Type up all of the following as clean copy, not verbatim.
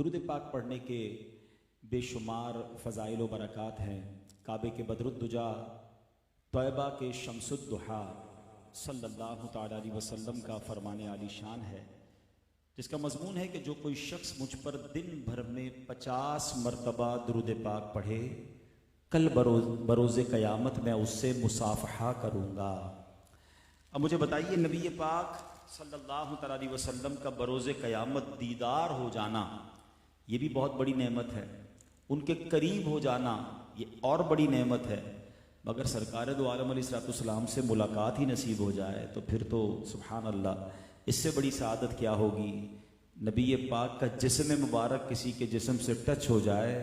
درود پاک پڑھنے کے بے شمار فضائل و برکات ہیں۔ کعبے کے بدر الدجا، طیبہ کے شمس الضحیٰ صلی اللہ تعالیٰ علیہ وسلم کا فرمان عالی شان ہے، جس کا مضمون ہے کہ جو کوئی شخص مجھ پر دن بھر میں 50 مرتبہ درود پاک پڑھے، کل بروز قیامت میں اس سے مصافحہ کروں گا۔ اب مجھے بتائیے، نبی پاک صلی اللہ تعالیٰ علیہ وسلم کا بروز قیامت دیدار ہو جانا یہ بھی بہت بڑی نعمت ہے، ان کے قریب ہو جانا یہ اور بڑی نعمت ہے، مگر سرکار دو عالم علیہ السلام سے ملاقات ہی نصیب ہو جائے تو پھر تو سبحان اللہ، اس سے بڑی سعادت کیا ہوگی۔ نبی پاک کا جسم مبارک کسی کے جسم سے ٹچ ہو جائے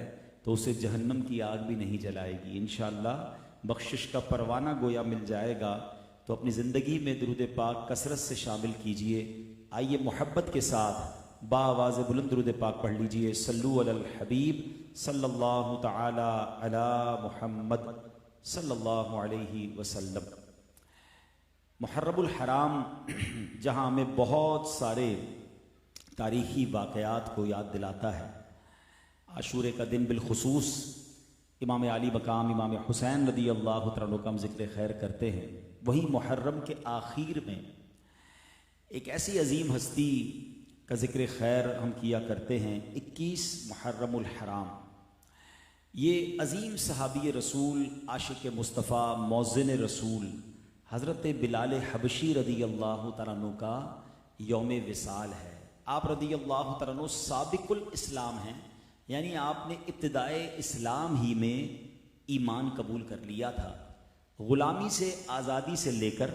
تو اسے جہنم کی آگ بھی نہیں جلائے گی، انشاءاللہ بخشش کا پروانہ گویا مل جائے گا۔ تو اپنی زندگی میں درود پاک کثرت سے شامل کیجئے۔ آئیے محبت کے ساتھ بآواز بلند درود پاک پڑھ لیجئے۔ صلو علی الحبیب صلی اللہ تعالی علی محمد صلی اللہ علیہ وسلم۔ محرم الحرام جہاں ہمیں بہت سارے تاریخی واقعات کو یاد دلاتا ہے، عاشورے کا دن بالخصوص امام علی مقام امام حسین رضی اللہ تعالیٰ عنہ کا ہم ذکر خیر کرتے ہیں، وہی محرم کے آخر میں ایک ایسی عظیم ہستی کا ذکر خیر ہم کیا کرتے ہیں، 21 محرم الحرام۔ یہ عظیم صحابی رسول، عاشق مصطفیٰ، مؤذن رسول حضرت بلال حبشی رضی اللہ تعالیٰ عنہ کا یوم وصال ہے۔ آپ رضی اللہ تعالیٰ عنہ سابق الاسلام ہیں، یعنی آپ نے ابتدائے اسلام ہی میں ایمان قبول کر لیا تھا۔ غلامی سے آزادی سے لے کر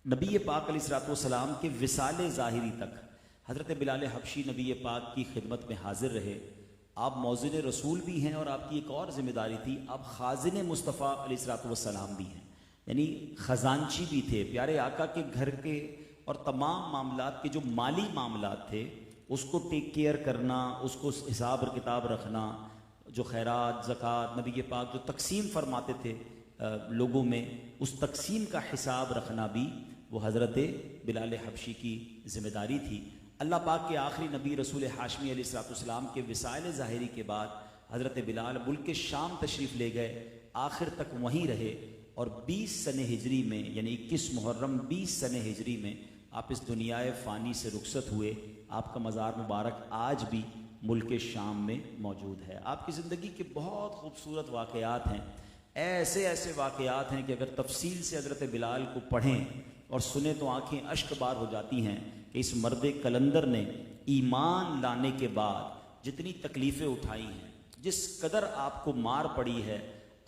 نبی پاک علیہ السلام کے وصال ظاہری تک حضرت بلال حبشی نبی پاک کی خدمت میں حاضر رہے۔ آپ مؤذن رسول بھی ہیں اور آپ کی ایک اور ذمہ داری تھی، آپ خازن مصطفیٰ علیہ السلام بھی ہیں، یعنی خزانچی بھی تھے۔ پیارے آقا کے گھر کے اور تمام معاملات کے جو مالی معاملات تھے اس کو ٹیک کیئر کرنا، اس کو حساب اور کتاب رکھنا، جو خیرات زکوٰۃ نبی پاک جو تقسیم فرماتے تھے لوگوں میں، اس تقسیم کا حساب رکھنا بھی وہ حضرت بلال حبشی کی ذمہ داری تھی۔ اللہ پاک کے آخری نبی رسول ہاشمی علیہ السلام کے وصال ظاہری کے بعد حضرت بلال ملک شام تشریف لے گئے، آخر تک وہیں رہے، اور 20 سن ہجری میں یعنی 21 محرم 20 سن ہجری میں آپ اس دنیا فانی سے رخصت ہوئے۔ آپ کا مزار مبارک آج بھی ملک شام میں موجود ہے۔ آپ کی زندگی کے بہت خوبصورت واقعات ہیں، ایسے ایسے واقعات ہیں کہ اگر تفصیل سے حضرت بلال کو پڑھیں اور سنیں تو آنکھیں اشک بار ہو جاتی ہیں کہ اس مرد کلندر نے ایمان لانے کے بعد جتنی تکلیفیں اٹھائی ہیں، جس قدر آپ کو مار پڑی ہے،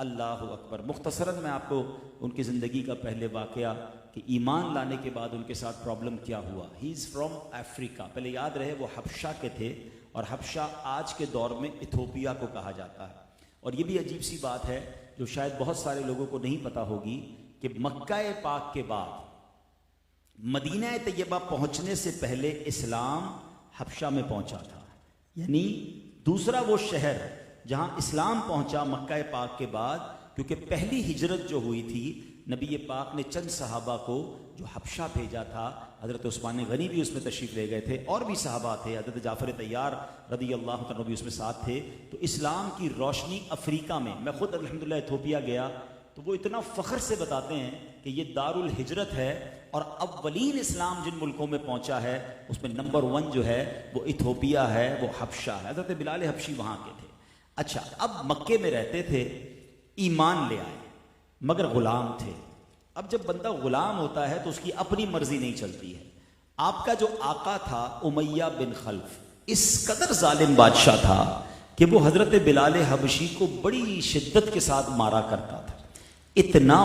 اللہ اکبر۔ مختصراً میں آپ کو ان کی زندگی کا پہلے واقعہ کہ ایمان لانے کے بعد ان کے ساتھ پرابلم کیا ہوا۔ ہی از فرام افریقہ، پہلے یاد رہے وہ حبشہ کے تھے، اور حبشہ آج کے دور میں ایتھوپیا کو کہا جاتا ہے۔ اور یہ بھی عجیب سی بات ہے جو شاید بہت سارے لوگوں کو نہیں پتہ ہوگی کہ مکہ پاک کے بعد مدینہ طیبہ پہنچنے سے پہلے اسلام حبشہ میں پہنچا تھا، یعنی دوسرا وہ شہر جہاں اسلام پہنچا مکہ پاک کے بعد، کیونکہ پہلی ہجرت جو ہوئی تھی نبی پاک نے چند صحابہ کو جو حبشہ بھیجا تھا، حضرت عثمان غنی بھی اس میں تشریف لے گئے تھے، اور بھی صحابہ تھے، حضرت جعفر طیار رضی اللہ عنہ بھی اس میں ساتھ تھے۔ تو اسلام کی روشنی افریقہ میں خود الحمدللہ ایتھوپیا گیا تو وہ اتنا فخر سے بتاتے ہیں کہ یہ دار الہجرت ہے، اور اولین اسلام جن ملکوں میں پہنچا ہے اس میں نمبر 1 جو ہے وہ ایتھوپیا ہے، وہ حبشہ ہے۔ حضرت بلال حبشی وہاں کے تھے۔ اچھا، اب مکے میں رہتے تھے، ایمان لے آئے مگر غلام تھے۔ اب جب بندہ غلام ہوتا ہے تو اس کی اپنی مرضی نہیں چلتی ہے۔ آپ کا جو آقا تھا امیہ بن خلف اس قدر ظالم بادشاہ تھا کہ وہ حضرت بلال حبشی کو بڑی شدت کے ساتھ مارا کرتا تھا، اتنا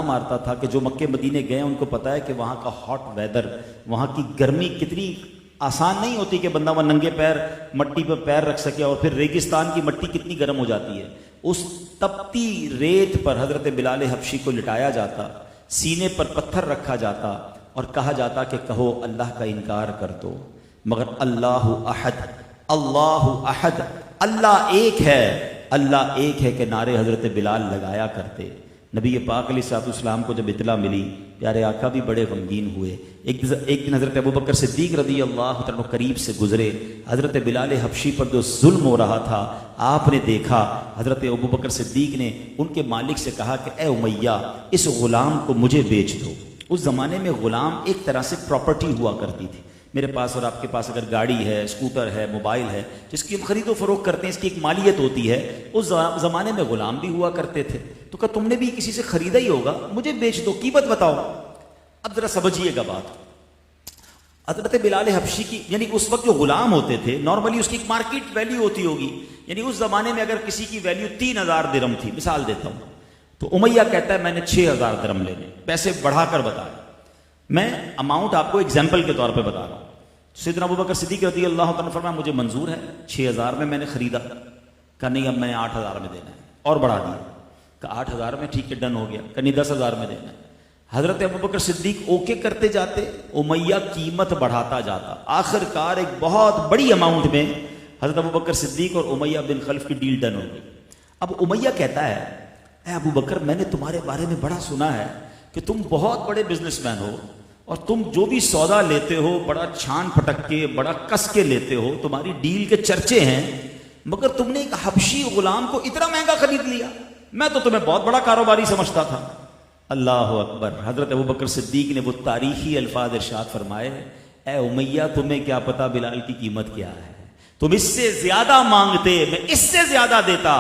مارتا تھا کہ جو مکے مدینے گئے ان کو پتا ہے کہ وہاں کا ہاٹ ویدر، وہاں کی گرمی کتنی آسان نہیں ہوتی کہ بندہ وہاں ننگے پیر مٹی پہ پیر رکھ سکے، اور پھر ریگستان کی مٹی کتنی گرم ہو جاتی ہے۔ اس تپتی ریت پر حضرت بلال حبشی کو لٹایا جاتا، سینے پر پتھر رکھا جاتا اور کہا جاتا کہ کہو اللہ کا انکار کر دو، مگر اللہ احد، اللہ احد، اللہ ایک ہے، اللہ ایک ہے کہ نعرے حضرت بلال لگایا کرتے۔ نبی پاک علیہ السلام کو جب اطلاع ملی، پیارے آقا بھی بڑے غمگین ہوئے۔ ایک دن حضرت ابوبکر صدیق رضی اللہ عنہ قریب سے گزرے، حضرت بلال حبشی پر جو ظلم ہو رہا تھا آپ نے دیکھا۔ حضرت ابوبکر صدیق نے ان کے مالک سے کہا کہ اے امیہ، اس غلام کو مجھے بیچ دو۔ اس زمانے میں غلام ایک طرح سے پراپرٹی ہوا کرتی تھی۔ میرے پاس اور آپ کے پاس اگر گاڑی ہے، اسکوٹر ہے، موبائل ہے، جس کی ہم خرید و فروخت کرتے ہیں، اس کی ایک مالیت ہوتی ہے۔ اس زمانے میں غلام بھی ہوا کرتے تھے۔ تو کہا تم نے بھی کسی سے خریدا ہی ہوگا، مجھے بیچ دو، قیمت بتاؤ۔ اب ذرا سمجھیے گا بات، حضرت بلال حبشی کی یعنی اس وقت جو غلام ہوتے تھے نارملی اس کی ایک مارکیٹ ویلیو ہوتی ہوگی، یعنی اس زمانے میں اگر کسی کی ویلیو 3000 درہم تھی، مثال دیتا ہوں، تو امیہ کہتا ہے میں نے 6000 درہم لینے، پیسے بڑھا کر بتا رہا ہوں، میں اماؤنٹ آپ کو ایگزامپل کے طور پہ بتا رہا ہوں۔ سیدنا ابوبکر صدیق رضی اللہ عنہ فرمایا مجھے منظور ہے، 6000 میں میں نے خریدا۔ کہا نہیں اب میں نے 8000 میں دینا ہے، اور بڑھا دیا۔ کہا 8000 میں ٹھیک ہے ڈن ہو گیا۔ کہا نہیں 10000 میں دینا ہے۔ حضرت ابوبکر صدیق اوکے کرتے جاتے، امیہ قیمت بڑھاتا جاتا، آخر کار ایک بہت بڑی اماؤنٹ میں حضرت ابوبکر صدیق اور امیہ بن خلف کی ڈیل ڈن ہو گئی۔ اب امیہ کہتا ہے اے ابوبکر میں نے تمہارے بارے میں بڑا سنا ہے کہ تم بہت بڑے بزنس مین ہو، اور تم جو بھی سودا لیتے ہو بڑا چھان پھٹک کے بڑا کس کے لیتے ہو، تمہاری ڈیل کے چرچے ہیں، مگر تم نے ایک حبشی غلام کو اتنا مہنگا خرید لیا، میں تو تمہیں بہت بڑا کاروباری سمجھتا تھا۔ اللہ اکبر۔ حضرت ابوبکر صدیق نے وہ تاریخی الفاظ ارشاد فرمائے اے امیہ تمہیں کیا پتا بلال کی قیمت کیا ہے، تم اس سے زیادہ مانگتے میں اس سے زیادہ دیتا۔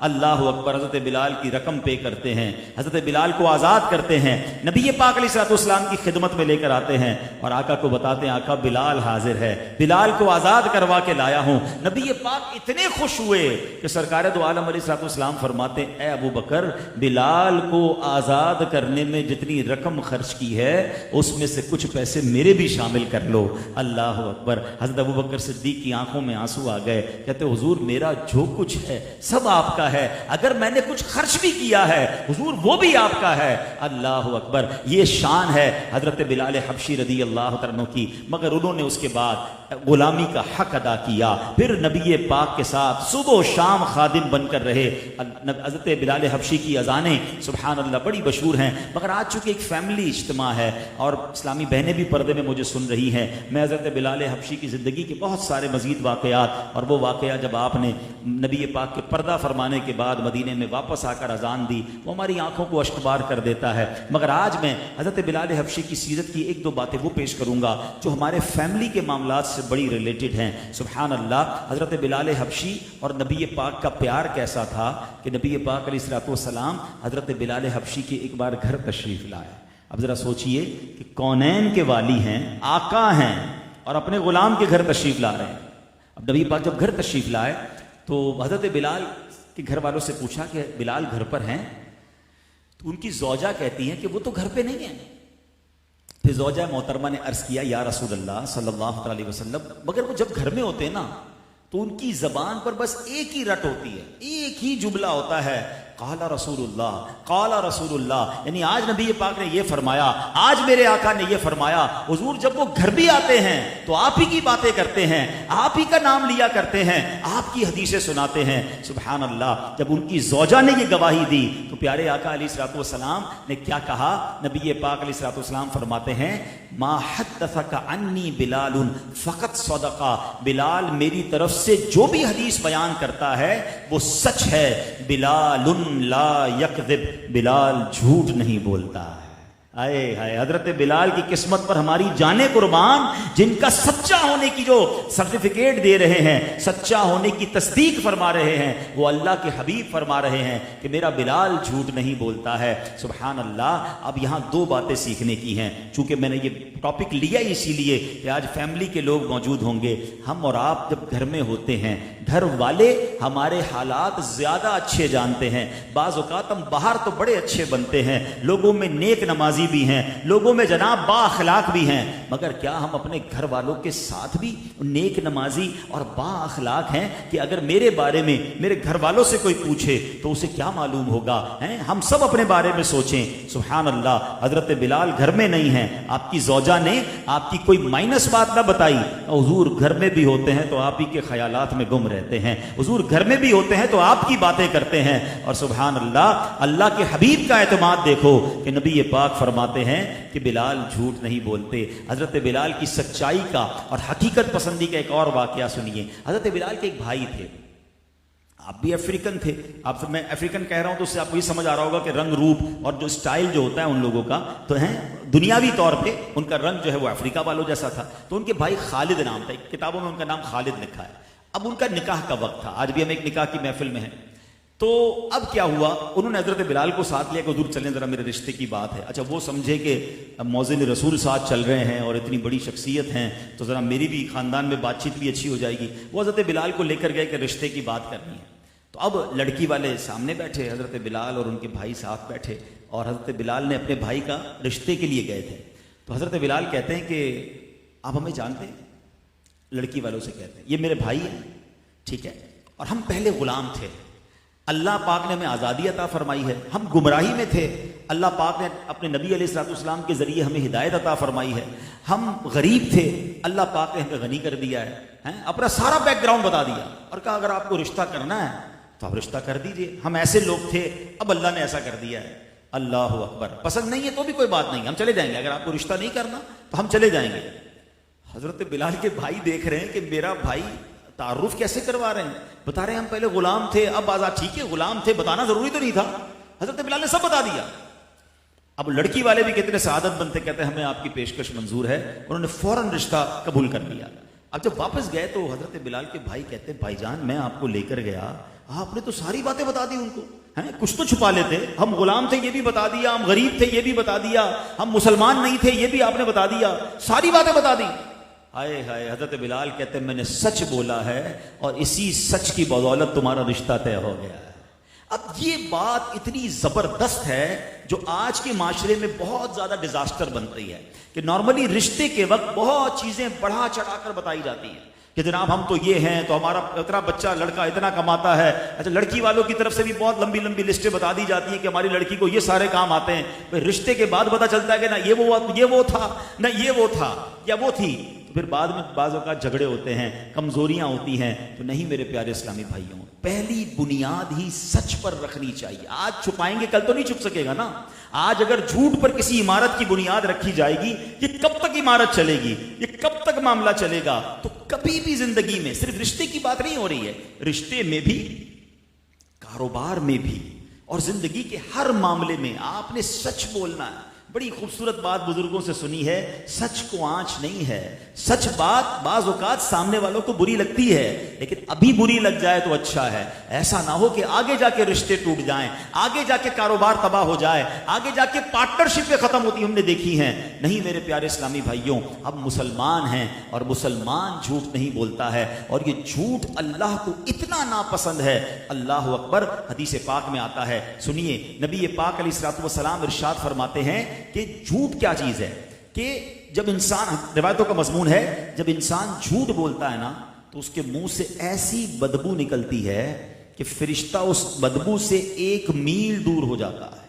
اللہ اکبر۔ حضرت بلال کی رقم پے کرتے ہیں، حضرت بلال کو آزاد کرتے ہیں، نبی پاک علیہ السلام کی خدمت میں لے کر آتے ہیں اور آقا کو بتاتے ہیں آقا بلال حاضر ہے، بلال کو آزاد کروا کے لایا ہوں۔ نبی پاک اتنے خوش ہوئے کہ سرکار دو عالم علیہ السلام فرماتے ہیں اے ابو بکر بلال کو آزاد کرنے میں جتنی رقم خرچ کی ہے اس میں سے کچھ پیسے میرے بھی شامل کر لو۔ اللہ اکبر۔ حضرت ابو بکر صدیق کی آنکھوں میں آنسو آ گئے، کہتے حضور میرا جو کچھ ہے سب آپ کا ہے، اگر میں نے کچھ خرچ بھی کیا ہے حضور وہ بھی آپ کا ہے۔ اللہ اکبر۔ یہ شان ہے حضرت بلال حبشی رضی اللہ عنہ کی، مگر انہوں نے اس کے بعد غلامی کا حق ادا کیا، پھر نبی پاک کے ساتھ صبح و شام خادم بن کر رہے۔ حضرت بلال حبشی کی اذانیں سبحان اللہ بڑی مشہور ہیں، مگر آج چونکہ ایک فیملی اجتماع ہے اور اسلامی بہنیں بھی پردے میں مجھے سن رہی ہیں، میں حضرت بلال حبشی کی زندگی کے بہت سارے مزید واقعات، اور وہ واقعہ جب آپ نے نبی پاک کے پردہ فرمانے کے بعد مدینے میں واپس آ کر اذان دی، وہ ہماری آنکھوں کو اشکبار کر دیتا ہے۔ مگر آج میں حضرت بلال حبشی کی سیرت کی ایک دو باتیں وہ پیش کروں گا جو ہمارے فیملی کے معاملات سے بڑی ریلیٹڈ ہیں۔ سبحان اللہ۔ حضرت بلال حبشی اور نبی پاک کا پیار کیسا تھا کہ نبی پاک علیہ الصلوۃ والسلام حضرت بلال حبشی کے ایک بار گھر تشریف لائے۔ اب ذرا سوچئے کہ کونین کے والی ہیں، آقا ہیں، اور اپنے غلام کے گھر تشریف لا رہے ہیں۔ اب نبی پاک جب گھر تشریف لائے تو حضرت بلال کہ گھر والوں سے پوچھا کہ بلال گھر پر ہیں؟ تو ان کی زوجہ کہتی ہیں کہ وہ تو گھر پہ نہیں ہیں۔ پھر زوجہ محترمہ نے عرض کیا یا رسول اللہ صلی اللہ علیہ وسلم، مگر وہ جب گھر میں ہوتے ہیں نا تو ان کی زبان پر بس ایک ہی رٹ ہوتی ہے، ایک ہی جملہ ہوتا ہے قال رسول اللہ، قال رسول اللہ، یعنی آج نبی پاک نے یہ فرمایا، آج میرے آقا نے یہ فرمایا۔ حضور جب وہ گھر بھی آتے ہیں تو آپ ہی کی باتیں کرتے ہیں، آپ ہی کا نام لیا کرتے ہیں، آپ کی حدیثیں سناتے ہیں۔ سبحان اللہ۔ جب ان کی زوجہ نے یہ گواہی دی تو پیارے آقا علیہ الصلوۃ والسلام نے کیا کہا؟ نبی پاک علیہ الصلوۃ والسلام فرماتے ہیں ما حدثک عنی بلال فقط صدقہ، بلال میری طرف سے جو بھی حدیث بیان کرتا ہے وہ سچ ہے، بلال لا یکذب، بلال جھوٹ نہیں بولتا ہے۔ آئے ہائے، حضرت بلال کی قسمت پر ہماری جانیں قربان، جن کا سچا ہونے کی جو سرٹیفکیٹ دے رہے ہیں، سچا ہونے کی تصدیق فرما رہے ہیں، وہ اللہ کے حبیب فرما رہے ہیں کہ میرا بلال جھوٹ نہیں بولتا ہے۔ سبحان اللہ۔ اب یہاں دو باتیں سیکھنے کی ہیں، چونکہ میں نے یہ ٹاپک لیا اسی لیے کہ آج فیملی کے لوگ موجود ہوں گے۔ ہم اور آپ جب گھر میں ہوتے ہیں، گھر والے ہمارے حالات زیادہ اچھے جانتے ہیں۔ بعض اوقات ہم باہر تو بڑے اچھے بنتے ہیں، لوگوں میں نیک نمازی بھی ہیں، لوگوں میں جناب با اخلاق بھی ہیں، مگر کیا ہم اپنے گھر والوں کے ساتھ بھی نیک نمازی اور با اخلاق ہیں کہ اگر میرے بارے میں میرے گھر والوں سے کوئی پوچھے تو اسے کیا معلوم ہوگا؟ ہم سب اپنے بارے میں سوچیں۔ سبحان اللہ۔ حضرت بلال گھر میں نہیں ہیں، آپ کی زوجہ زوجہ نے آپ کی کوئی مائنس بات نہ بتائی. حضور گھر میں بھی ہوتے ہیں تو آپ ہی کے خیالات میں گم رہتے ہیں, حضور گھر میں بھی ہوتے ہیں تو آپ کی باتیں کرتے ہیں. اور سبحان اللہ, اللہ کے حبیب کا اعتماد دیکھو کہ نبی پاک فرماتے ہیں کہ بلال جھوٹ نہیں بولتے. حضرت بلال کی سچائی کا اور حقیقت پسندی کا ایک اور واقعہ سنیے. حضرت بلال کے ایک بھائی تھے, آپ بھی افریقن تھے. آپ میں افریقن کہہ رہا ہوں تو اس سے آپ کو یہ سمجھ آ رہا ہوگا کہ رنگ روپ اور جو اسٹائل جو ہوتا ہے ان لوگوں کا تو ہیں دنیاوی طور پہ ان کا رنگ جو ہے وہ افریقہ والوں جیسا تھا. تو ان کے بھائی خالد نام تھا, کتابوں میں ان کا نام خالد لکھا ہے. اب ان کا نکاح کا وقت تھا, آج بھی ہم ایک نکاح کی محفل میں ہیں. تو اب کیا ہوا, انہوں نے حضرت بلال کو ساتھ لیا کہ حضور چلیں ذرا میرے رشتے کی بات ہے. اچھا وہ سمجھے کہ موزن رسول ساتھ چل رہے ہیں اور اتنی بڑی شخصیت ہیں تو ذرا میری بھی خاندان میں بات چیت بھی اچھی ہو جائے گی. وہ حضرت بلال کو لے کر گئے کہ رشتے کی بات کرنی ہے. تو اب لڑکی والے سامنے بیٹھے, حضرت بلال اور ان کے بھائی ساتھ بیٹھے, اور حضرت بلال نے اپنے بھائی کا رشتے کے لیے گئے تھے. تو حضرت بلال کہتے ہیں کہ آپ ہمیں جانتے ہیں؟ لڑکی والوں سے کہتے ہیں یہ میرے بھائی ہیں, ٹھیک ہے, اور ہم پہلے غلام تھے, اللہ پاک نے ہمیں آزادی عطا فرمائی ہے. ہم گمراہی میں تھے, اللہ پاک نے اپنے نبی علیہ الصلوۃ والسلام کے ذریعے ہمیں ہدایت عطا فرمائی ہے. ہم غریب تھے, اللہ پاک نے ہمیں غنی کر دیا ہے. اپنا سارا بیک گراؤنڈ بتا دیا اور کہا اگر آپ کو رشتہ کرنا ہے تو آپ رشتہ کر دیجئے. ہم ایسے لوگ تھے, اب اللہ نے ایسا کر دیا ہے. اللہ اکبر. پسند نہیں ہے تو بھی کوئی بات نہیں, ہم چلے جائیں گے. اگر آپ کو رشتہ نہیں کرنا تو ہم چلے جائیں گے. حضرت بلال کے بھائی دیکھ رہے ہیں کہ میرا بھائی تعارف کیسے کروا رہے ہیں, بتا رہے ہیں ہم پہلے غلام تھے, اب آزاد. ٹھیک ہے غلام تھے, بتانا ضروری تو نہیں تھا. حضرت بلال نے سب بتا دیا. اب لڑکی والے بھی کتنے سعادت بنتے, کہتے ہیں ہمیں آپ کی پیشکش منظور ہے. انہوں نے فوراً رشتہ قبول کر لیا. اب جب واپس گئے تو حضرت بلال کے بھائی کہتے ہیں بھائی جان میں آپ کو لے کر گیا, آپ نے تو ساری باتیں بتا دی ان کو, کچھ تو چھپا لیتے. ہم غلام تھے یہ بھی بتا دیا, ہم غریب تھے یہ بھی بتا دیا, ہم مسلمان نہیں تھے یہ بھی آپ نے بتا دیا, ساری باتیں بتا دی. ہائے ہائے. حضرت بلال کہتے ہیں میں نے سچ بولا ہے اور اسی سچ کی بدولت تمہارا رشتہ طے ہو گیا ہے. اب یہ بات اتنی زبردست ہے جو آج کے معاشرے میں بہت زیادہ ڈیزاسٹر بن رہی ہے کہ نارملی رشتے کے وقت بہت چیزیں بڑھا چڑھا کر بتائی جاتی ہیں کہ جناب ہم تو یہ ہیں تو ہمارا اتنا بچہ لڑکا اتنا کماتا ہے. اچھا لڑکی والوں کی طرف سے بھی بہت لمبی لمبی لسٹیں بتا دی جاتی ہیں کہ ہماری لڑکی کو یہ سارے کام آتے ہیں. رشتے کے بعد پتہ چلتا ہے کہ نہ یہ وہ تھا, نہ یہ وہ تھا یا وہ تھی. پھر بعد میں بعض اوقات جھگڑے ہوتے ہیں, کمزوریاں ہوتی ہیں. تو نہیں میرے پیارے اسلامی بھائیوں, پہلی بنیاد ہی سچ پر رکھنی چاہیے. آج چھپائیں گے کل تو نہیں چھپ سکے گا نا. آج اگر جھوٹ پر کسی عمارت کی بنیاد رکھی جائے گی, یہ کب تک عمارت چلے گی, یہ کب تک معاملہ چلے گا. تو کبھی بھی زندگی میں صرف رشتے کی بات نہیں ہو رہی ہے, رشتے میں بھی, کاروبار میں بھی, اور زندگی کے ہر معاملے میں آپ نے سچ بولنا ہے. بڑی خوبصورت بات بزرگوں سے سنی ہے, سچ کو آنچ نہیں ہے. سچ بات بعض اوقات سامنے والوں کو بری لگتی ہے, لیکن ابھی بری لگ جائے تو اچھا ہے. ایسا نہ ہو کہ آگے جا کے رشتے ٹوٹ جائیں, آگے جا کے کاروبار تباہ ہو جائے, آگے جا کے پارٹنرشپیں ختم ہوتی ہم نے دیکھی ہیں. نہیں میرے پیارے اسلامی بھائیوں, ہم مسلمان ہیں اور مسلمان جھوٹ نہیں بولتا ہے, اور یہ جھوٹ اللہ کو اتنا ناپسند ہے. اللہ اکبر. حدیث پاک میں آتا ہے, سنیے, نبی پاک علیہ الصلوۃ والسلام ارشاد فرماتے ہیں کہ جھوٹ کیا چیز ہے, کہ جب انسان, روایتوں کا مضمون ہے, جب انسان جھوٹ بولتا ہے نا تو اس کے منہ سے ایسی بدبو نکلتی ہے کہ فرشتہ اس بدبو سے 1 میل دور ہو جاتا ہے.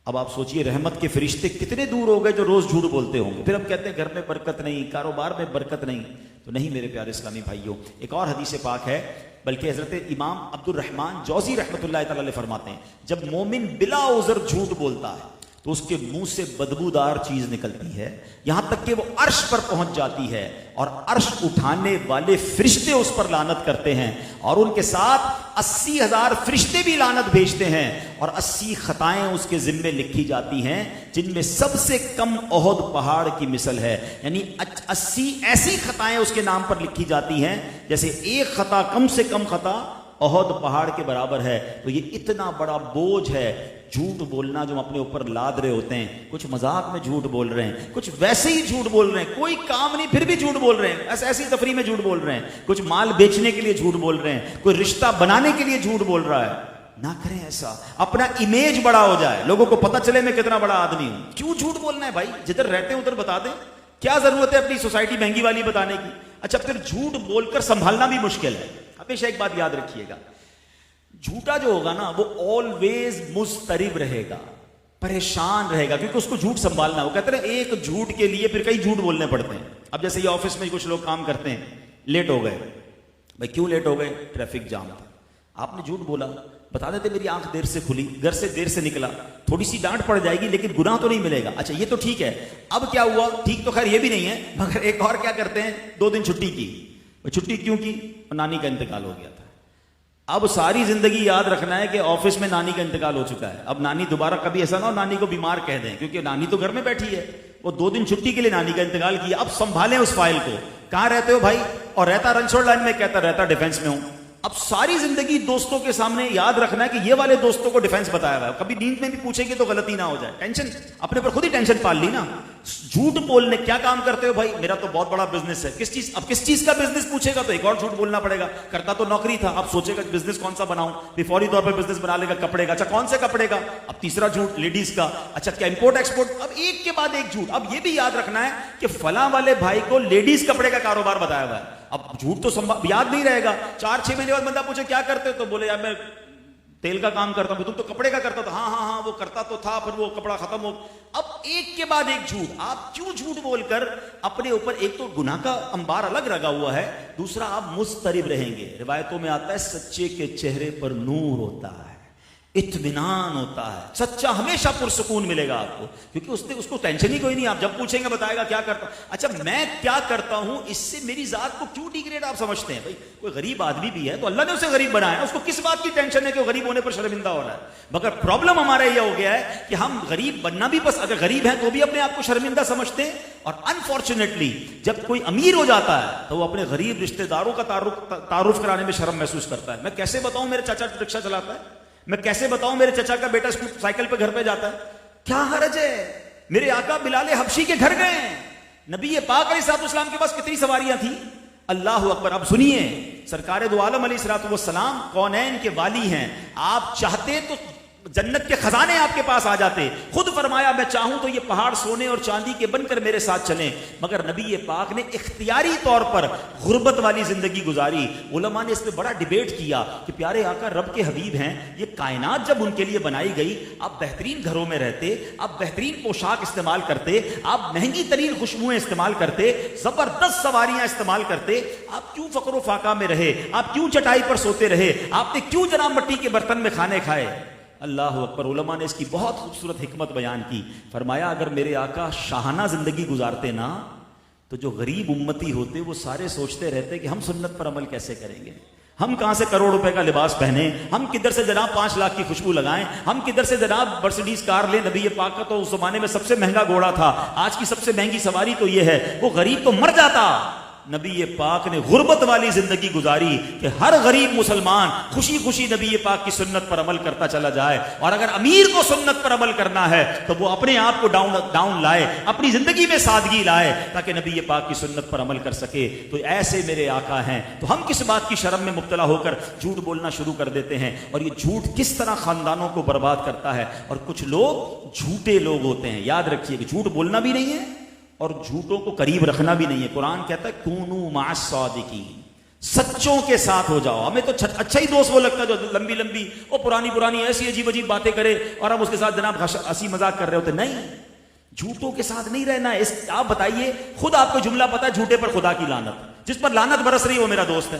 اب آپ سوچئے رحمت کے فرشتے کتنے دور ہو گئے جو روز جھوٹ بولتے ہوں گے. پھر ہم کہتے ہیں گھر میں برکت نہیں, کاروبار میں برکت نہیں. تو نہیں میرے پیارے اسلامی بھائیوں, ایک اور حدیث پاک ہے, بلکہ حضرت امام عبد الرحمن جوزی رحمۃ اللہ تعالی علیہ فرماتے ہیں جب مومن بلا عذر جھوٹ بولتا ہے تو اس کے منہ سے بدبودار چیز نکلتی ہے, یہاں تک کہ وہ عرش پر پہنچ جاتی ہے, اور عرش اٹھانے والے فرشتے اس پر لعنت کرتے ہیں, اور ان کے ساتھ 80,000 فرشتے بھی لعنت بھیجتے ہیں, اور 80 خطائیں اس کے ذمے لکھی جاتی ہیں جن میں سب سے کم احد پہاڑ کی مثل ہے. یعنی 80 ایسی خطائیں اس کے نام پر لکھی جاتی ہیں جیسے ایک خطا کم سے کم خطا احد پہاڑ کے برابر ہے. تو یہ اتنا بڑا بوجھ ہے جھوٹ بولنا جو ہم اپنے اوپر لاد رہے ہوتے ہیں. کچھ مذاق میں جھوٹ بول رہے ہیں, کچھ ویسے ہی جھوٹ بول رہے ہیں, کوئی کام نہیں پھر بھی جھوٹ بول رہے ہیں, ایسی تفریح میں جھوٹ بول رہے ہیں, کچھ مال بیچنے کے لیے جھوٹ بول رہے ہیں, کوئی رشتہ بنانے کے لیے جھوٹ بول رہا ہے. نہ کریں ایسا, اپنا امیج بڑا ہو جائے, لوگوں کو پتہ چلے میں کتنا بڑا آدمی ہوں. کیوں جھوٹ بولنا ہے بھائی, جدھر رہتے ہیں ادھر بتا دیں, کیا ضرورت ہے اپنی سوسائٹی مہنگی والی بتانے کی. اچھا پھر جھوٹ بول کر سنبھالنا بھی مشکل ہے. ہمیشہ ایک بات یاد رکھیے گا, جھوٹا جو ہوگا نا وہ آلویز مضطرب رہے گا. پریشان رہے گا، کیونکہ اس کو جھوٹ سنبھالنا. وہ کہتے ہیں ایک جھوٹ کے لیے پھر کئی جھوٹ بولنے پڑتے ہیں. اب جیسے یہ آفس میں کچھ لوگ کام کرتے ہیں، لیٹ ہو گئے. بھائی کیوں لیٹ ہو گئے؟ ٹریفک جام تھا. آپ نے جھوٹ بولا، بتا دیتے میری آنکھ دیر سے کھلی، گھر سے دیر سے نکلا، تھوڑی سی ڈانٹ پڑ جائے گی لیکن گناہ تو نہیں ملے گا. اچھا یہ تو ٹھیک ہے. اب کیا ہوا؟ ٹھیک تو خیر یہ بھی نہیں ہے، مگر ایک اور کیا کرتے ہیں، 2 دن چھٹی کی. چھٹی کیوں کی؟ نانی کا انتقال ہو گیا تھا. اب ساری زندگی یاد رکھنا ہے کہ آفس میں نانی کا انتقال ہو چکا ہے. اب نانی دوبارہ کبھی ایسا نہ ہو نانی کو بیمار کہہ دیں، کیونکہ نانی تو گھر میں بیٹھی ہے. وہ 2 دن چھٹی کے لیے نانی کا انتقال کیا. اب سنبھالیں اس فائل کو. کہاں رہتے ہو بھائی؟ اور رہتا رنچوڑ لائن میں، کہتا رہتا ڈیفنس میں ہوں. اب ساری زندگی دوستوں کے سامنے یاد رکھنا ہے کہ یہ والے دوستوں کو ڈیفنس بتایا ہوا ہے. کبھی نیند میں بھی پوچھیں گے تو غلطی نہ ہو جائے. ٹینشن اپنے پر خود ہی ٹینشن پال لی نا. جھوٹ بولنے کیا کام کرتے ہو بھائی؟ میرا تو بہت بڑا بزنس ہے. کس چیز؟ اب کس چیز کا بزنس پوچھے گا تو ایک اور جھوٹ بولنا پڑے گا. کرتا تو نوکری تھا، اب سوچے گا بزنس کون سا بناؤں. بھی فوری طور پر بزنس بنا لے گا کپڑے کا. اچھا کون سے کپڑے کا؟ اب تیسرا جھوٹ لیڈیز کا. اچھا کیا امپورٹ ایکسپورٹ؟ اب ایک کے بعد ایک جھوٹ. اب یہ بھی یاد رکھنا ہے کہ فلاں والے بھائی کو لیڈیز کپڑے کا کاروبار بتایا ہوا ہے. اب جھوٹ تو یاد نہیں رہے گا. 4-6 مہینے بعد بندہ پوچھے کیا کرتے تو بولے یار میں تیل کا کام کرتا ہوں. تم تو کپڑے کا کرتا تھا. ہاں وہ کرتا تو تھا، پھر وہ کپڑا ختم ہو. اب ایک کے بعد ایک جھوٹ. آپ کیوں جھوٹ بول کر اپنے اوپر ایک تو گناہ کا انبار الگ لگا ہوا ہے، دوسرا آپ مضطرب رہیں گے. روایتوں میں آتا ہے سچے کے چہرے پر نور ہوتا ہے، اطمینان ہوتا ہے. سچا ہمیشہ پرسکون ملے گا آپ کو، کیونکہ اس کو ٹینشن ہی کوئی نہیں. آپ جب پوچھیں گے بتائے گا کیا کرتا ہوں. اچھا میں کیا کرتا ہوں اس سے میری ذات کو کیوں ڈیگریڈ آپ سمجھتے ہیں؟ بھائی کوئی غریب آدمی بھی ہے تو اللہ نے اسے غریب بنایا ہے، اس کو کس بات کی ٹینشن ہے کہ وہ غریب ہونے پر شرمندہ ہو رہا ہے؟ مگر پرابلم ہمارا یہ ہو گیا ہے کہ ہم غریب بننا بھی بس، اگر غریب ہیں تو بھی اپنے آپ کو شرمندہ سمجھتے ہیں. اور انفارچونیٹلی جب کوئی امیر ہو جاتا ہے تو وہ اپنے غریب رشتہ داروں کا تعارف کرانے میں شرم محسوس کرتا ہے. میں کیسے بتاؤں میرے چاچا رکشہ چلاتا ہے، میں کیسے بتاؤں میرے چچا کا بیٹا سائیکل پہ گھر پہ جاتا ہے. کیا حرج ہے؟ میرے آقا بلال حبشی کے گھر گئے ہیں. نبی پاک علیہ الصلوۃ والسلام کے پاس کتنی سواریاں تھیں. اللہ اکبر. اب سنیے، سرکار دو عالم علیہ الصلوۃ والسلام کونین کے والی ہیں. آپ چاہتے تو جنت کے خزانے آپ کے پاس آ جاتے. خود فرمایا میں چاہوں تو یہ پہاڑ سونے اور چاندی کے بن کر میرے ساتھ چلیں. مگر نبی پاک نے اختیاری طور پر غربت والی زندگی گزاری. علماء نے اس پہ بڑا ڈیبیٹ کیا کہ پیارے آقا رب کے حبیب ہیں، یہ کائنات جب ان کے لیے بنائی گئی، آپ بہترین گھروں میں رہتے، آپ بہترین پوشاک استعمال کرتے، آپ مہنگی ترین خوشبوئیں استعمال کرتے، زبردست سواریاں استعمال کرتے، آپ کیوں فقر و فاقہ میں رہے؟ آپ کیوں چٹائی پر سوتے رہے؟ آپ نے کیوں جناب مٹی کے برتن میں کھانے کھائے؟ اللہ اکبر. علماء نے اس کی بہت خوبصورت حکمت بیان کی. فرمایا اگر میرے آقا شاہانہ زندگی گزارتے نا تو جو غریب امتی ہوتے وہ سارے سوچتے رہتے کہ ہم سنت پر عمل کیسے کریں گے، ہم کہاں سے کروڑ روپے کا لباس پہنے، ہم کدھر سے جناب 5 لاکھ کی خوشبو لگائیں، ہم کدھر سے جناب مرسیڈیز کار لیں. نبی پاک کا تو اس زمانے میں سب سے مہنگا گھوڑا تھا، آج کی سب سے مہنگی سواری تو یہ ہے. وہ غریب تو مر جاتا. نبی پاک نے غربت والی زندگی گزاری کہ ہر غریب مسلمان خوشی خوشی نبی پاک کی سنت پر عمل کرتا چلا جائے. اور اگر امیر کو سنت پر عمل کرنا ہے تو وہ اپنے آپ کو ڈاؤن لائے، اپنی زندگی میں سادگی لائے تاکہ نبی پاک کی سنت پر عمل کر سکے. تو ایسے میرے آقا ہیں. تو ہم کس بات کی شرم میں مبتلا ہو کر جھوٹ بولنا شروع کر دیتے ہیں. اور یہ جھوٹ کس طرح خاندانوں کو برباد کرتا ہے. اور کچھ لوگ جھوٹے لوگ ہوتے ہیں. یاد رکھیے کہ جھوٹ بولنا بھی نہیں ہے اور جھوٹوں کو قریب رکھنا بھی نہیں ہے. قرآن کہتا ہے کونوا مع الصادقین، سچوں کے ساتھ ہو جاؤ. ہمیں تو اچھا ہی دوست وہ لگتا ہے جو لمبی لمبی اور پرانی ایسی عجیب عجیب باتیں کرے اور ہم اس کے ساتھ جناب ہنسی مذاق کر رہے ہوتے. نہیں، جھوٹوں کے ساتھ نہیں رہنا ہے. آپ بتائیے، خود آپ کو جملہ پتا ہے جھوٹے پر خدا کی لعنت. جس پر لعنت برس رہی وہ میرا دوست ہے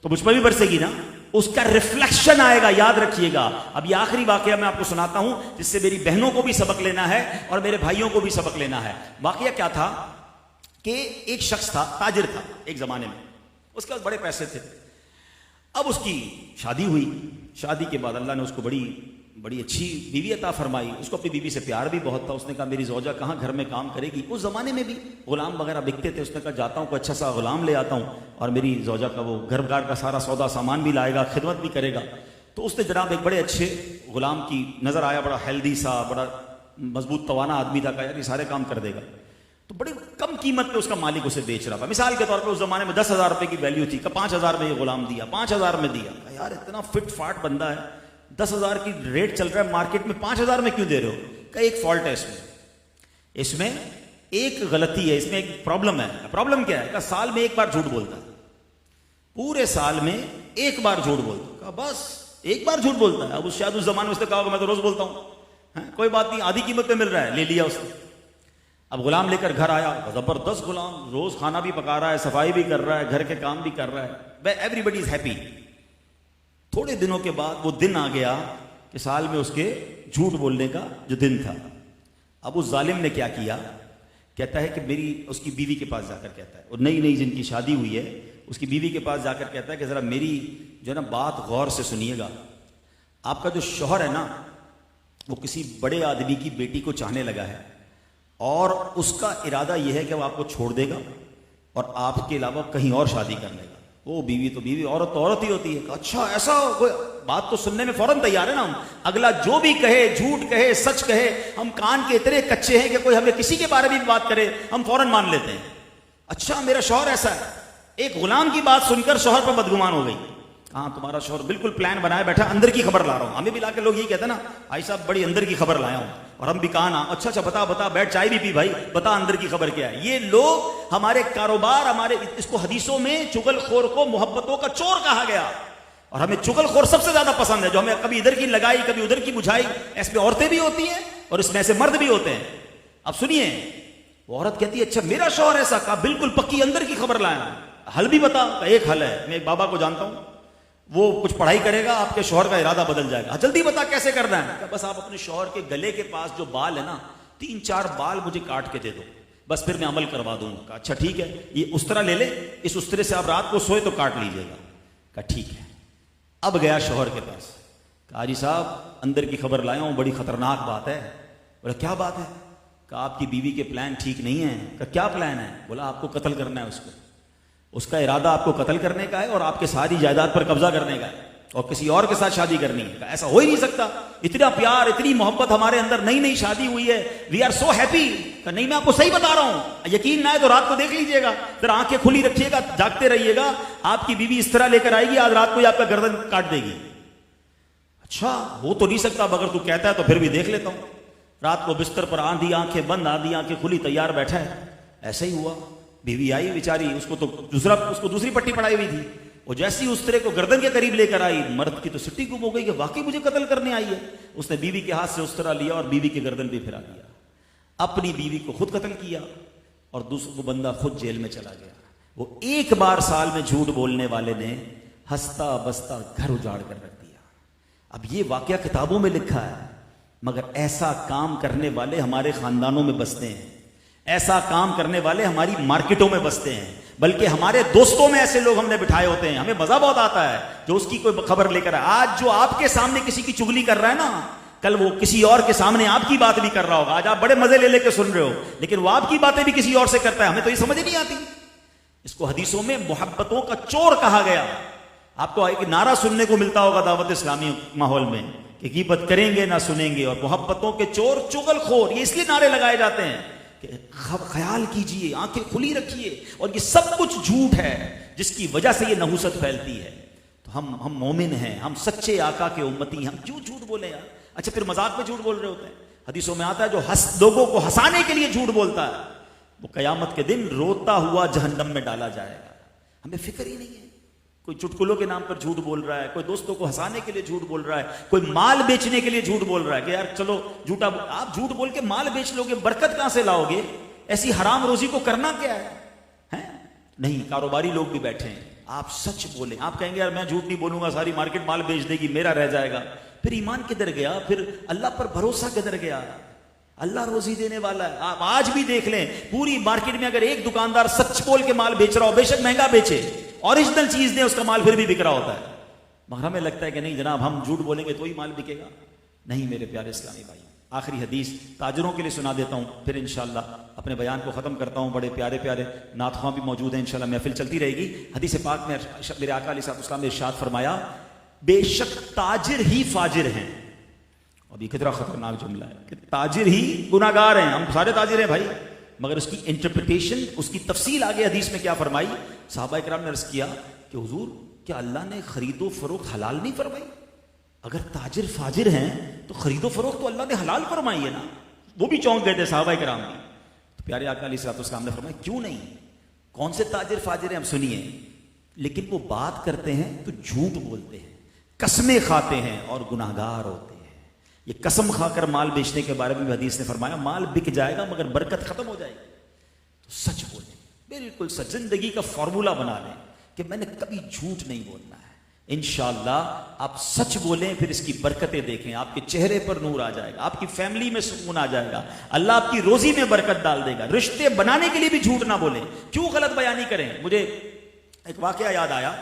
تو مجھ پر بھی برسے گی نا، اس کا ریفلیکشن آئے گا. یاد رکھیے گا. اب یہ آخری واقعہ میں آپ کو سناتا ہوں جس سے میری بہنوں کو بھی سبق لینا ہے اور میرے بھائیوں کو بھی سبق لینا ہے. واقعہ کیا تھا کہ ایک شخص تھا، تاجر تھا ایک زمانے میں، اس کے پاس بڑے پیسے تھے. اب اس کی شادی ہوئی. شادی کے بعد اللہ نے اس کو بڑی اچھی بیوی عطا فرمائی. اس کو اپنی بیوی سے پیار بھی بہت تھا. اس نے کہا میری زوجہ کہاں گھر میں کام کرے گی. اس زمانے میں بھی غلام وغیرہ بکتے تھے. اس نے کہا جاتا ہوں کوئی اچھا سا غلام لے آتا ہوں اور میری زوجہ کا وہ گھر بار کا سارا سودا سامان بھی لائے گا، خدمت بھی کرے گا. تو اس نے جناب ایک بڑے اچھے غلام کی نظر آیا، بڑا ہیلدی سا، بڑا مضبوط توانا آدمی تھا. کہا یار یہ سارے کام کر دے گا. تو بڑی کم قیمت پہ اس کا مالک اسے بیچ رہا تھا. مثال کے طور پہ اس زمانے میں 10,000 روپے کی ویلیو تھی. کہ 5,000 میں یہ غلام دیا، 5,000 میں دیا. کہا یار اتنا فٹ فاٹ بندہ ہے، 10,000 کی ریٹ چل رہا ہے مارکیٹ میں، 5,000 میں کیوں دے رہے ہو؟ کہ ایک فالٹ ہے اس میں ایک غلطی ہے، اس میں ایک پرابلم ہے. پرابلم کیا ہے؟ کہ سال میں ایک بار جھوٹ بولتا ہے، پورے سال میں ایک بار جھوٹ بولتا. کہا بس ایک بار جھوٹ بولتا ہے. اب شاید اس زمانے میں اس نے کہا کہ میں تو روز بولتا ہوں. کوئی بات نہیں، آدھی قیمت پہ مل رہا ہے، لے لیا اس نے۔ اب غلام لے کر گھر آیا، زبردست غلام، روز کھانا بھی پکا رہا ہے، صفائی بھی کر رہا ہے، گھر کے کام بھی کر رہا ہے، ایوری بڈی از ہیپی۔ تھوڑے دنوں کے بعد وہ دن آ گیا کہ سال میں اس کے جھوٹ بولنے کا جو دن تھا۔ اب اس ظالم نے کیا کیا، کہتا ہے کہ اس کی بیوی کے پاس جا کر کہتا ہے، اور نئی جن کی شادی ہوئی ہے اس کی بیوی کے پاس جا کر کہتا ہے کہ ذرا میری جو ہے نا بات غور سے سنیے گا، آپ کا جو شوہر ہے نا وہ کسی بڑے آدمی کی بیٹی کو چاہنے لگا ہے، اور اس کا ارادہ یہ ہے کہ وہ آپ کو چھوڑ دے گا اور آپ کے علاوہ کہیں اور شادی کر لے گا۔ وہ بیوی تو بیوی، عورت تو عورت ہی ہوتی ہے۔ اچھا ایسا بات تو سننے میں فوراً تیار ہے نا ہم، اگلا جو بھی کہے، جھوٹ کہے سچ کہے، ہم کان کے اتنے کچے ہیں کہ کوئی ہمیں کسی کے بارے میں بھی بات کرے ہم فوراً مان لیتے ہیں۔ اچھا میرا شوہر ایسا ہے۔ ایک غلام کی بات سن کر شوہر پر بدگمان ہو گئی، ہاں تمہارا شوہر بالکل پلان بنائے بیٹھا، اندر کی خبر لا رہا ہوں۔ ہمیں بھی لا کے لوگ یہ کہتے ہیں نا، بھائی صاحب بڑی اندر کی خبر لایا ہوں، اور ہم بھی کہا نا اچھا بتا بیٹھ چائے بھی پی بھائی، بتا اندر کی خبر کیا ہے۔ یہ لوگ ہمارے کاروبار، ہمارے اس کو حدیثوں میں چغل خور کو محبتوں کا چور کہا گیا، اور ہمیں چغل خور سب سے زیادہ پسند ہے، جو ہمیں کبھی ادھر کی لگائی کبھی ادھر کی بجھائی۔ اس میں عورتیں بھی ہوتی ہیں اور اس میں ایسے مرد بھی ہوتے ہیں۔ اب سنیے، وہ عورت کہتی ہے اچھا میرا شوہر ایسا، کہا بالکل پکی اندر کی خبر لایا، حل بھی بتا۔ ایک حل ہے، میں ایک بابا کو جانتا ہوں، وہ کچھ پڑھائی کرے گا آپ کے شوہر کا ارادہ بدل جائے گا۔ جلدی بتا کیسے کرنا ہے؟ کہ بس آپ اپنے شوہر کے گلے کے پاس جو بال ہے نا 3-4 بال مجھے کاٹ کے دے دو، بس پھر میں عمل کروا دوں گا۔ اچھا ٹھیک ہے، یہ استرا لے لے، اس استرے سے آپ رات کو سوئے تو کاٹ لیجیے گا۔ کہا ٹھیک ہے۔ اب گیا شوہر کے پاس، کہا جی صاحب اندر کی خبر لایا ہوں، بڑی خطرناک بات ہے۔ بولا کیا بات ہے؟ کہا آپ کی بیوی کے پلان ٹھیک نہیں ہیں۔ کہا کیا پلان ہے؟ بولا آپ کو قتل کرنا ہے اس کو، اس کا ارادہ آپ کو قتل کرنے کا ہے اور آپ کے ساری جائیداد پر قبضہ کرنے کا ہے، اور کسی اور کے ساتھ شادی کرنی ہے۔ کہا ایسا ہو ہی نہیں سکتا، اتنا پیار اتنی محبت ہمارے اندر، نئی شادی ہوئی ہے، وی آر سو ہیپی۔ کہا نہیں میں آپ کو صحیح بتا رہا ہوں، یقین نہ ہے تو رات کو دیکھ لیجئے گا، پھر آنکھیں کھلی رکھیے گا، جاگتے رہیے گا، آپ کی بیوی اس طرح لے کر آئے گی، آج رات کو ہی آپ کا گردن کاٹ دے گی۔ اچھا ہو تو نہیں سکتا، مگر تو کہتا ہے تو پھر بھی دیکھ لیتا ہوں۔ رات کو بستر پر آندھی آنکھیں بند، آندھی آنکھیں کھلی، تیار بیٹھا ہے۔ ایسا ہی ہوا، بیوی آئی بیچاری، اس کو دوسری پٹی پڑائی ہوئی تھی، وہ جیسی اس طرح کو گردن کے قریب لے کر آئی، مرد کی تو سٹی گم ہو گئی کہ واقعی مجھے قتل کرنے آئی ہے۔ اس نے بیوی کے ہاتھ سے اس طرح لیا اور بیوی کی گردن بھی پھرا دیا، اپنی بیوی کو خود قتل کیا اور دوسرا بندہ خود جیل میں چلا گیا۔ وہ ایک بار سال میں جھوٹ بولنے والے نے ہنستا بستا گھر اجاڑ کر رکھ دیا۔ اب یہ واقعہ کتابوں میں لکھا ہے، مگر ایسا کام کرنے والے ہمارے خاندانوں میں بستے ہیں، ایسا کام کرنے والے ہماری مارکیٹوں میں بستے ہیں، بلکہ ہمارے دوستوں میں ایسے لوگ ہم نے بٹھائے ہوتے ہیں۔ ہمیں مزہ بہت آتا ہے جو اس کی کوئی خبر لے کر آئے۔ آج جو آپ کے سامنے کسی کی چگلی کر رہا ہے نا، کل وہ کسی اور کے سامنے آپ کی بات بھی کر رہا ہوگا۔ آج آپ بڑے مزے لے کے سن رہے ہو، لیکن وہ آپ کی باتیں بھی کسی اور سے کرتا ہے، ہمیں تو یہ سمجھ نہیں آتی۔ اس کو حدیثوں میں محبتوں کا چور کہا گیا۔ آپ کو ایک نعرہ سننے کو ملتا ہوگا دعوت اسلامی ماحول میں کہ غیبت کریں گے نہ سنیں گے، اور محبتوں کے چور چغل خور، یہ اس لیے نعرے لگائے جاتے ہیں کہ خیال کیجئے، آنکھیں کھلی رکھیے، اور یہ سب کچھ جھوٹ ہے جس کی وجہ سے یہ نحوست پھیلتی ہے۔ تو ہم مومن ہیں، ہم سچے آقا کے امتی ہیں، ہم کیوں جھوٹ بولیں یار؟ اچھا پھر مذاق میں جھوٹ بول رہے ہوتے ہیں۔ حدیثوں میں آتا ہے جو لوگوں کو ہنسانے کے لیے جھوٹ بولتا ہے وہ قیامت کے دن روتا ہوا جہنم میں ڈالا جائے گا۔ ہمیں فکر ہی نہیں ہے، کوئی چٹکلوں کے نام پر جھوٹ بول رہا ہے، کوئی دوستوں کو ہنسانے کے لیے جھوٹ بول رہا ہے، کوئی مال بیچنے کے لیے جھوٹ بول رہا ہے کہ یار چلو جھوٹا، آپ جھوٹ بول کے مال بیچ لو گے، برکت کہاں سے لاؤ گے؟ ایسی حرام روزی کو کرنا کیا ہے؟ نہیں، کاروباری لوگ بھی بیٹھے ہیں، آپ سچ بولیں۔ آپ کہیں گے یار میں جھوٹ نہیں بولوں گا، ساری مارکیٹ مال بیچ دے گی، میرا رہ جائے گا، پھر ایمان کدھر گیا؟ پھر اللہ پر بھروسہ کدھر گیا؟ اللہ روزی دینے والا ہے۔ آپ آج بھی دیکھ لیں، پوری مارکیٹ میں اگر ایک دکاندار سچ بول کے مال بیچ رہا ہو، بے شک مہنگا بیچے، اوریجنل چیز دے، اس کا مال پھر بھی بک رہا ہوتا ہے، مگر ہمیں لگتا ہے کہ نہیں جناب ہم جھوٹ بولیں گے تو ہی مال بکے گا۔ نہیں میرے پیارے اسلامی بھائی، آخری حدیث تاجروں کے لیے سنا دیتا ہوں، پھر انشاءاللہ اپنے بیان کو ختم کرتا ہوں۔ بڑے پیارے پیارے نعت خواں بھی موجود ہیں، انشاءاللہ محفل چلتی رہے گی۔ حدیث پاک میں میرے آقا علیہ السلام نے ارشاد فرمایا، بے شک تاجر ہی فاجر ہیں۔ اب یہ کتنا خطرناک جملہ ہے کہ تاجر ہی گناہ گار ہیں۔ ہم سارے تاجر ہیں بھائی، مگر اس کی انٹرپریٹیشن، اس کی تفصیل آگے حدیث میں کیا فرمائی؟ صحابہ کرام نے عرض کیا کہ حضور کیا اللہ نے خرید و فروخت حلال نہیں فرمائی؟ اگر تاجر فاجر ہیں تو خرید و فروخت تو اللہ نے حلال فرمائی ہے نا۔ وہ بھی چونک گئے تھے صحابہ کرام بھی۔ تو پیارے آقا علیہ السلام نے فرمایا کیوں نہیں، کون سے تاجر فاجر ہیں ہم سنیے، لیکن وہ بات کرتے ہیں تو جھوٹ بولتے ہیں، قسمیں کھاتے ہیں اور گناہگار ہوتے ہیں۔ یہ قسم کھا کر مال بیچنے کے بارے میں بھی حدیث نے فرمایا مال بک جائے گا مگر برکت ختم ہو جائے گی. تو سچ بولیں, بالکل سچ. زندگی کا فارمولہ بنا لیں کہ میں نے کبھی جھوٹ نہیں بولنا ہے. انشاءاللہ آپ سچ بولیں, پھر اس کی برکتیں دیکھیں, آپ کے چہرے پر نور آ جائے گا, آپ کی فیملی میں سکون آ جائے گا, اللہ آپ کی روزی میں برکت ڈال دے گا. رشتے بنانے کے لیے بھی جھوٹ نہ بولیں, کیوں غلط بیانی کریں. مجھے ایک واقعہ یاد آیا,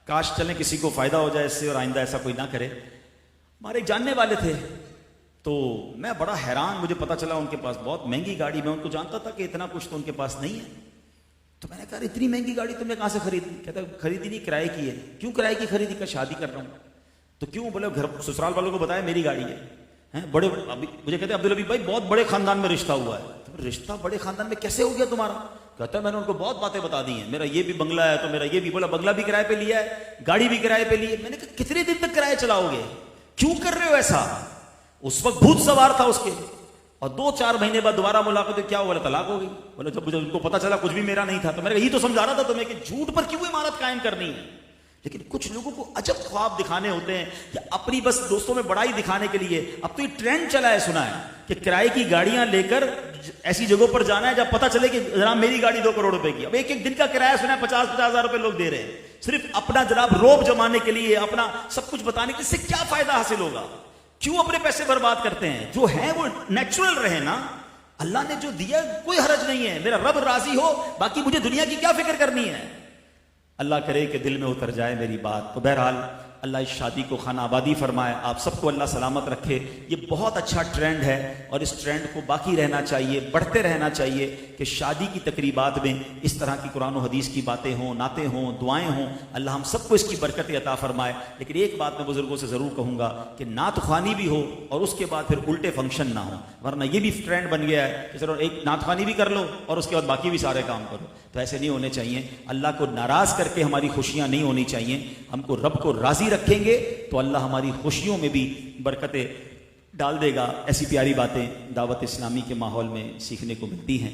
کاش چلیں کسی کو فائدہ ہو جائے اس سے اور آئندہ ایسا کوئی نہ کرے. ہمارے ایک جاننے والے تھے, تو میں بڑا حیران, مجھے پتا چلا ان کے پاس بہت مہنگی گاڑی, میں ان کو جانتا تھا کہ اتنا کچھ تو ان کے پاس نہیں ہے. تو میں نے کہا اتنی مہنگی گاڑی تم نے کہاں سے خریدی؟ کہتا خریدی نہیں, کرائے کی ہے. کیوں کرائے کی خریدی؟ کا شادی کر رہا ہوں. تو کیوں؟ بولے گھر سسرال والوں کو بتایا میری گاڑی ہے. بڑے مجھے کہتے عبدالحبیب بھائی بہت بڑے خاندان میں رشتہ ہوا ہے. تو رشتہ بڑے خاندان میں کیسے ہو گیا تمہارا؟ کہتا ہے میں نے ان کو بہت باتیں بتا دی ہیں, میرا یہ بھی بنگلہ ہے تو میرا یہ بھی. بولا بنگلہ بھی کرائے پہ لیا ہے, گاڑی بھی کرائے پہ لی ہے. میں نے کہا کتنے دن تک کرائے چلاؤ گے, کیوں کر رہے ہو ایسا؟ اس وقت بھوت سوار تھا اس کے, اور 2-4 مہینے بعد دوبارہ ملاقات ہوئی, کیا ہوا؟ طلاق ہو گئی. بولے جب مجھے ان کو پتا چلا کچھ بھی میرا نہیں تھا. تو میں نے یہی تو سمجھا رہا تھا تمہیں کہ جھوٹ پر کیوں عمارت قائم کرنی ہے. لیکن کچھ لوگوں کو عجب خواب دکھانے ہوتے ہیں یا اپنی بس دوستوں میں بڑائی دکھانے کے لیے. اب تو یہ ٹرینڈ چلا ہے, سنا ہے کہ کرائے کی گاڑیاں لے کر ایسی جگہوں پر جانا ہے جب پتا چلے کہ جناب میری گاڑی 2 کروڑ روپے کی. اب ایک دن کا کرایہ سنا ہے 50-50 ہزار روپے لوگ دے رہے ہیں, صرف اپنا جناب روب جمانے کے لیے, اپنا سب کچھ بتانے کے. اس سے کیا فائدہ حاصل ہوگا؟ کیوں اپنے پیسے برباد کرتے ہیں؟ جو ہیں وہ نیچرل رہے نا. اللہ نے جو دیا کوئی حرج نہیں ہے, میرا رب راضی ہو, باقی مجھے دنیا کی کیا فکر کرنی ہے. اللہ کرے کہ دل میں اتر جائے میری بات. تو بہرحال اللہ اس شادی کو خانہ آبادی فرمائے, آپ سب کو اللہ سلامت رکھے. یہ بہت اچھا ٹرینڈ ہے اور اس ٹرینڈ کو باقی رہنا چاہیے, بڑھتے رہنا چاہیے کہ شادی کی تقریبات میں اس طرح کی قرآن و حدیث کی باتیں ہوں, نعتیں ہوں, دعائیں ہوں. اللہ ہم سب کو اس کی برکت عطا فرمائے. لیکن ایک بات میں بزرگوں سے ضرور کہوں گا کہ نعت خوانی بھی ہو اور اس کے بعد پھر الٹے فنکشن نہ ہو, ورنہ یہ بھی ٹرینڈ بن گیا ہے کہ چلو ایک نعت خوانی بھی کر لو اور اس کے بعد باقی بھی سارے کام کرو. تو ایسے نہیں ہونے چاہیے. اللہ کو ناراض کر کے ہماری خوشیاں نہیں ہونی چاہیے. ہم کو رب کو راضی رکھیں گے تو اللہ ہماری خوشیوں میں بھی برکتیں ڈال دے گا. ایسی پیاری باتیں دعوت اسلامی کے ماحول میں سیکھنے کو ملتی ہیں.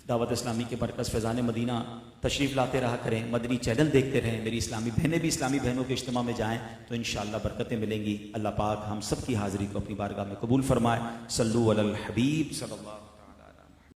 دعوت اسلامی کے مرکز فیضان مدینہ تشریف لاتے رہا کریں, مدنی چینل دیکھتے رہیں. میری اسلامی بہنیں بھی اسلامی بہنوں کے اجتماع میں جائیں تو انشاءاللہ برکتیں ملیں گی. اللہ پاک ہم سب کی حاضری کو اپنی بارگاہ میں قبول فرمائے. صلو علی الحبیب صلی اللہ